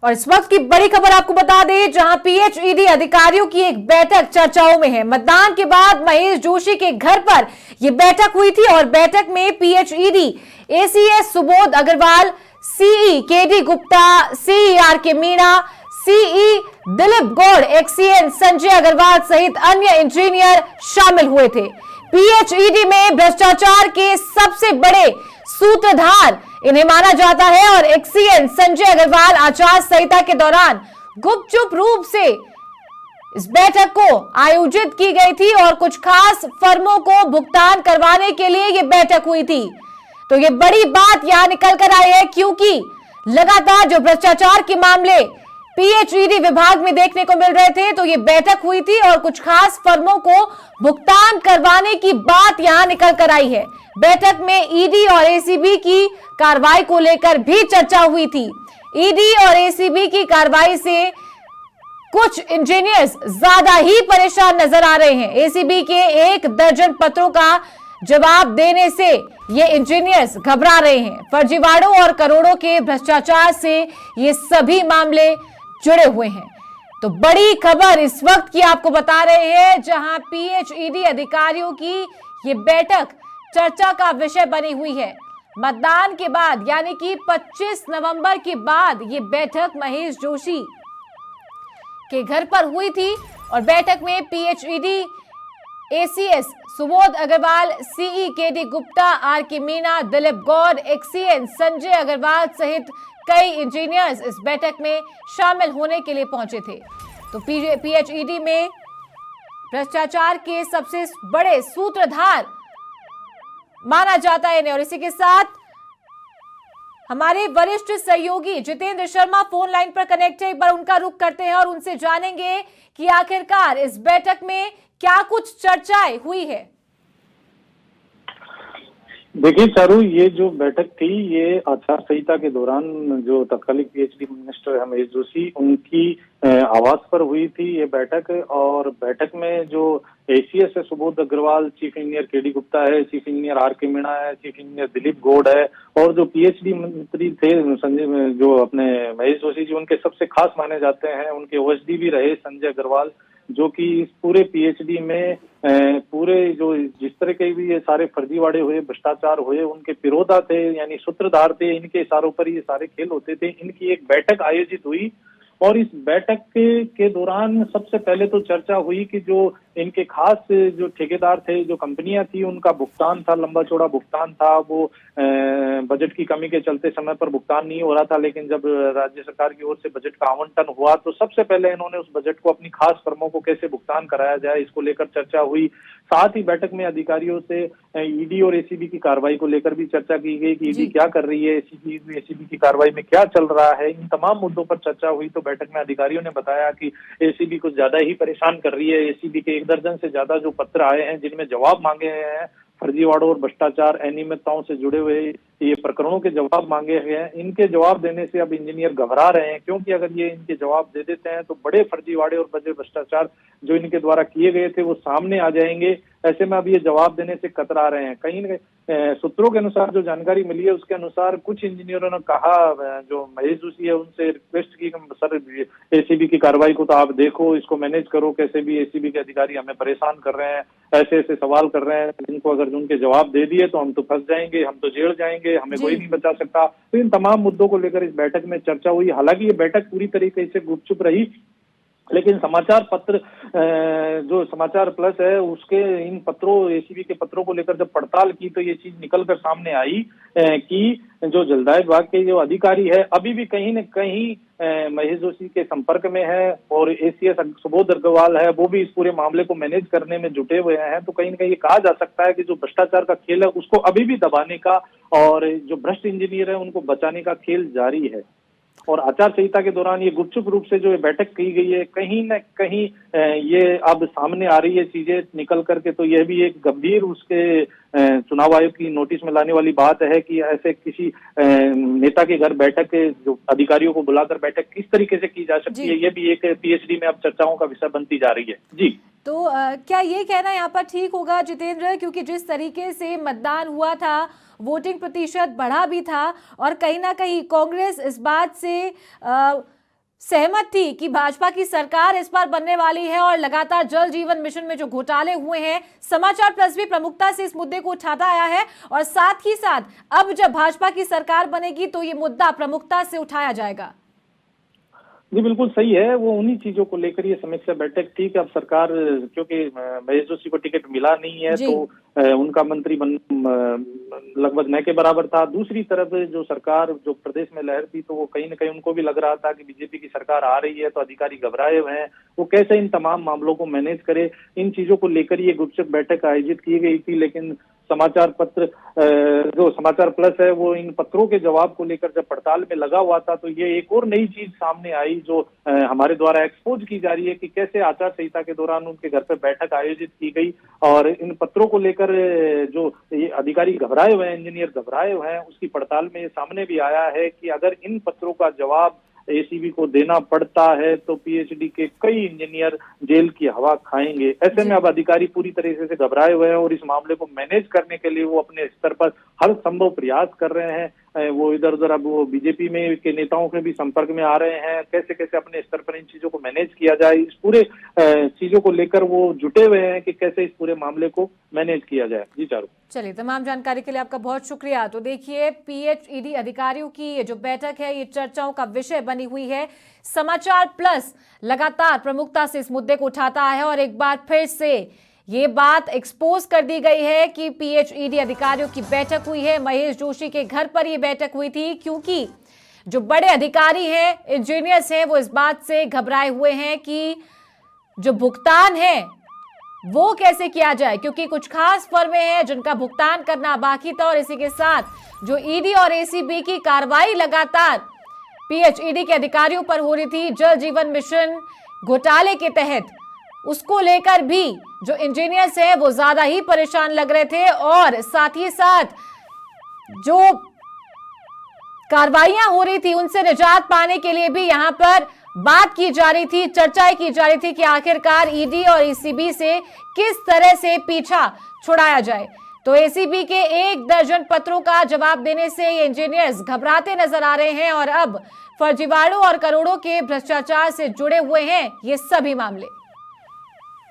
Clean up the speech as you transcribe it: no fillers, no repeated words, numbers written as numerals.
और इस वक्त की बड़ी खबर आपको बता दें, जहां पीएचईडी अधिकारियों की एक बैठक चर्चाओं में है। मतदान के बाद महेश जोशी के घर पर यह बैठक हुई थी और बैठक में PHED ACS Subodh Agarwal, CE KD Gupta, CE RK Meena, CE Dilip Gaur, XEN Sanjay Agarwal सहित अन्य इंजीनियर शामिल हुए थे। पीएचईडी में भ्रष्टाचार के सबसे बड़े सूत्रधार इन्हें माना जाता है और एक्सीएन संजय अग्रवाल आचार संहिता के दौरान गुपचुप रूप से इस बैठक को आयोजित की गई थी और कुछ खास फर्मों को भुगतान करवाने के लिए यह बैठक हुई थी। तो यह बड़ी बात यहां निकल कर आई है, क्योंकि लगातार जो भ्रष्टाचार के मामले पीएचईडी विभाग में देखने को मिल रहे थे, तो ये बैठक हुई थी और कुछ खास फर्मों को भुगतान करवाने की बात यहां निकल कर आई है। बैठक में ईडी और एसीबी की कार्रवाई को लेकर भी चर्चा हुई थी। ईडी और एसीबी की कार्रवाई से कुछ इंजीनियर्स ज्यादा ही परेशान नजर आ रहे हैं। एसीबी के 1 दर्जन पत्रों का जवाब देने से ये इंजीनियर्स घबरा रहे हैं। फर्जीवाड़ों और करोड़ों के भ्रष्टाचार से ये सभी मामले जुड़े हुए हैं। तो बड़ी खबर इस वक्त की आपको बता रहे हैं, जहां पीएचईडी अधिकारियों की ये बैठक चर्चा का विषय बनी हुई है। मतदान के बाद यानी कि 25 नवंबर के बाद ये बैठक महेश जोशी के घर पर हुई थी और बैठक में PHED ACS Subodh Agarwal, CE KD Gupta, RK Meena, Dilip Gaur, XEN Sanjay Agarwal सहित कई इंजीनियर्स इस बैठक में शामिल होने के लिए पहुंचे थे। तो पीएचईडी में भ्रष्टाचार के सबसे बड़े सूत्रधार माना जाता है इन्हें। और इसी के साथ हमारे वरिष्ठ सहयोगी जितेंद्र शर्मा फोन लाइन पर कनेक्ट है। एक बार उनका रुख करते हैं और उनसे जानेंगे कि आखिरकार इस बैठक में क्या कुछ चर्चाएं हुई है। देखिए चारू, ये जो बैठक थी ये आचार संहिता के दौरान जो तत्कालीन पीएचडी मिनिस्टर है महेश जोशी, उनकी आवास पर हुई थी ये बैठक। और बैठक में जो एसीएस है Subodh Agarwal, chief engineer KD Gupta है, चीफ इंजीनियर आरके मीणा है, चीफ इंजीनियर दिलीप गौड़ है और जो पीएचडी मंत्री थे संजय, जो अपने महेश जोशी जी, उनके सबसे खास माने जाते हैं, उनके ओएसडी भी रहे संजय अग्रवाल, जो कि इस पूरे पीएचडी में पूरे जो जिस तरह के भी ये सारे फर्जीवाड़े हुए, भ्रष्टाचार हुए, उनके पिरोधा थे, यानी सूत्रधार थे। इनके इशारों पर ये सारे खेल होते थे। इनकी एक बैठक आयोजित हुई और इस बैठक के दौरान सबसे पहले तो चर्चा हुई कि जो इनके खास जो ठेकेदार थे, जो कंपनियां थी, उनका भुगतान था, लंबा चौड़ा भुगतान था। वो बजट की कमी के चलते समय पर भुगतान नहीं हो रहा था, लेकिन जब राज्य सरकार की ओर से बजट का आवंटन हुआ तो सबसे पहले इन्होंने उस बजट को अपनी खास फर्मों को कैसे भुगतान कराया जाए, इसको लेकर चर्चा हुई। साथ ही बैठक में अधिकारियों से ईडी और एसीबी की कार्रवाई को लेकर भी चर्चा की गई कि ईडी क्या कर रही है, एसीबी की कार्रवाई में क्या चल रहा है। इन तमाम मुद्दों पर चर्चा हुई। तो बैठक में अधिकारियों ने बताया कि एसीबी कुछ ज्यादा ही परेशान कर रही है। एसीबी के 1 दर्जन से ज्यादा जो पत्र आए हैं जिनमें जवाब मांगे गए हैं, फर्जीवाड़ों और भ्रष्टाचार, अनियमितताओं से जुड़े हुए ये प्रकरणों के जवाब मांगे गए हैं। इनके जवाब देने से अब इंजीनियर घबरा रहे हैं, क्योंकि अगर ये इनके जवाब दे देते हैं तो बड़े फर्जीवाड़े और बड़े भ्रष्टाचार जो इनके द्वारा किए गए थे वो सामने आ जाएंगे। ऐसे में अब ये जवाब देने से कतरा रहे हैं। कहीं सूत्रों के अनुसार जो जानकारी मिली है उसके अनुसार कुछ इंजीनियरों ने कहा, जो महेश जोशी है उनसे रिक्वेस्ट की, सर एसीबी की कार्रवाई को तो आप देखो, इसको मैनेज करो, कैसे भी एसीबी के अधिकारी हमें परेशान कर रहे हैं, ऐसे ऐसे सवाल कर रहे हैं, इनको अगर उनके जवाब दे दिए तो हम तो फंस जाएंगे, हम तो जेल जाएंगे, हमें कोई नहीं बचा सकता। तो इन तमाम मुद्दों को लेकर इस बैठक में चर्चा हुई। हालांकि ये बैठक पूरी तरीके से गुपचुप रही, लेकिन समाचार पत्र जो समाचार प्लस है उसके इन पत्रों, एसीबी के पत्रों को लेकर जब पड़ताल की तो ये चीज निकल कर सामने आई कि जो जलदाय विभाग के जो अधिकारी है अभी भी कहीं न कहीं महेश जोशी के संपर्क में है और एसीएस सुबोध अग्रवाल है, वो भी इस पूरे मामले को मैनेज करने में जुटे हुए हैं। तो कहीं न कहीं ये कहा जा सकता है कि जो भ्रष्टाचार का खेल है उसको अभी भी दबाने का और जो भ्रष्ट इंजीनियर है उनको बचाने का खेल जारी है। और आचार संहिता के दौरान ये गुपचुप रूप से जो बैठक की गई है, कहीं न कहीं ये अब सामने आ रही है चीजें निकल करके। तो यह भी एक गंभीर उसके चुनाव आयोग की नोटिस में लाने वाली बात है कि ऐसे किसी नेता के घर बैठक, जो अधिकारियों को बुलाकर बैठक किस तरीके से की जा सकती है, ये भी एक पीएचडी में अब चर्चाओं का विषय बनती जा रही है। जी, तो क्या ये कहना यहाँ पर ठीक होगा जितेंद्र, क्योंकि जिस तरीके से मतदान हुआ था, वोटिंग प्रतिशत बढ़ा भी था और कहीं ना कहीं कांग्रेस इस बात से सहमत थी कि भाजपा की सरकार इस बार बनने वाली है और लगातार जल जीवन मिशन में जो घोटाले हुए हैं, समाचार प्लस भी प्रमुखता से इस मुद्दे को उठाता आया है और साथ ही साथ अब जब भाजपा की सरकार बनेगी तो ये मुद्दा प्रमुखता से उठाया जाएगा। जी बिल्कुल सही है। वो उन्हीं चीजों को लेकर ये समीक्षा बैठक थी कि अब सरकार, क्योंकि महेश जोशी को टिकट मिला नहीं है तो उनका मंत्री लगभग न के बराबर था। दूसरी तरफ जो सरकार जो प्रदेश में लहर थी तो वो कहीं न कहीं उनको भी लग रहा था कि बीजेपी की सरकार आ रही है तो अधिकारी घबराए हुए हैं, वो कैसे इन तमाम मामलों को मैनेज करे। इन चीजों को लेकर ये गुपचुप बैठक आयोजित की गई थी, लेकिन समाचार पत्र जो समाचार प्लस है वो इन पत्रों के जवाब को लेकर जब पड़ताल में लगा हुआ था तो ये एक और नई चीज सामने आई जो हमारे द्वारा एक्सपोज की जा रही है कि कैसे आचार संहिता के दौरान उनके घर पर बैठक आयोजित की गई और इन पत्रों को लेकर जो ये अधिकारी घबराए हुए हैं, इंजीनियर घबराए हुए हैं, उसकी पड़ताल में ये सामने भी आया है कि अगर इन पत्रों का जवाब एसीबी को देना पड़ता है तो पीएचडी के कई इंजीनियर जेल की हवा खाएंगे। ऐसे में अब अधिकारी पूरी तरीके से घबराए हुए हैं और इस मामले को मैनेज करने के लिए वो अपने स्तर पर हर संभव प्रयास कर रहे हैं। वो इधर उधर अब वो बीजेपी में के नेताओं के भी संपर्क में आ रहे हैं, कैसे कैसे अपने स्तर पर इन चीजों को मैनेज किया जाए, इस पूरे चीजों को लेकर वो जुटे हुए हैं कि कैसे इस पूरे मामले को मैनेज किया जाए। जी चारू, चलिए, तमाम जानकारी के लिए आपका बहुत शुक्रिया। तो देखिए, पीएचईडी अधिकारियों की ये जो बैठक है ये चर्चाओं का विषय बनी हुई है। समाचार प्लस लगातार प्रमुखता से इस मुद्दे को उठाता है और एक बार फिर से ये बात एक्सपोज कर दी गई है कि पीएचईडी अधिकारियों की बैठक हुई है। महेश जोशी के घर पर ये बैठक हुई थी क्योंकि जो बड़े अधिकारी हैं, इंजीनियर्स हैं, वो इस बात से घबराए हुए हैं कि जो भुगतान है वो कैसे किया जाए, क्योंकि कुछ खास फर्में हैं जिनका भुगतान करना बाकी था और इसी के साथ जो ईडी और एसीबी की कार्रवाई लगातार पीएचईडी के अधिकारियों पर हो रही थी जल जीवन मिशन घोटाले के तहत, उसको लेकर भी जो इंजीनियर्स हैं वो ज्यादा ही परेशान लग रहे थे और साथ ही साथ जो कार्रवाइयां हो रही थी उनसे निजात पाने के लिए भी यहां पर बात की जा रही थी, चर्चाएं की जा रही थी कि आखिरकार ईडी और एसीबी से किस तरह से पीछा छुड़ाया जाए। तो एसीबी के 1 दर्जन पत्रों का जवाब देने से ये इंजीनियर्स घबराते नजर आ रहे हैं और अब फर्जीवाड़ों और करोड़ों के भ्रष्टाचार से जुड़े हुए हैं ये सभी मामले।